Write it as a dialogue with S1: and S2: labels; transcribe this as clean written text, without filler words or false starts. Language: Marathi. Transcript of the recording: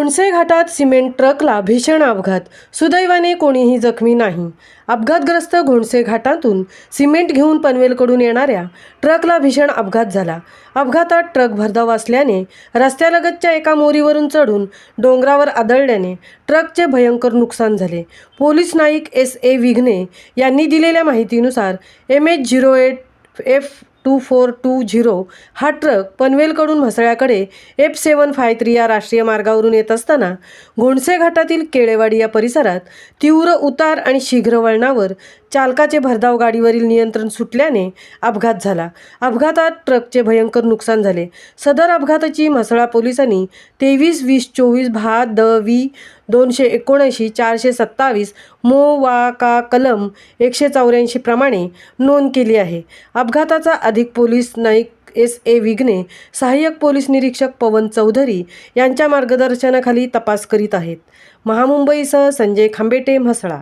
S1: घोणसे घाटात सिमेंट ट्रकला भीषण अपघात, सुदैवाने कोणीही जखमी नाही। अपघातग्रस्त घोणसे घाटातून सिमेंट घेऊन पनवेलकडून येणाऱ्या ट्रकला भीषण अपघात झाला। अपघातात ट्रक भरधाव असल्याने रस्त्यालगतच्या एका मोरीवरून चढून डोंगरावर आदळल्याने ट्रकचे भयंकर नुकसान झाले। पोलीस नाईक SA विघ्ने यांनी दिलेल्या माहितीनुसार MH08F2420 हा ट्रक पनवेलकडून म्हसळ्याकडे F753 या राष्ट्रीय मार्गावरून येत असताना घोणसे घाटातील केळेवाडी या परिसरात तीव्र उतार आणि शीघ्र वळणावर चालकाचे भरधाव गाडीवरील नियंत्रण सुटल्याने अपघात झाला। अपघातात ट्रकचे भयंकर नुकसान झाले। सदर अपघाताची म्हसळा पोलिसांनी 23-20-24 भाग-द-वी 279-427 मो.वा.का. कलम 184 प्रमाणे नोंद केली आहे। अपघाताचा अधिक पोलीस नाईक SA विघ्ने, सहाय्यक पोलीस निरीक्षक पवन चौधरी यांच्या मार्गदर्शनाखाली तपास करीत आहेत। महामुंबईसह संजय खांबेटे, म्हसळा।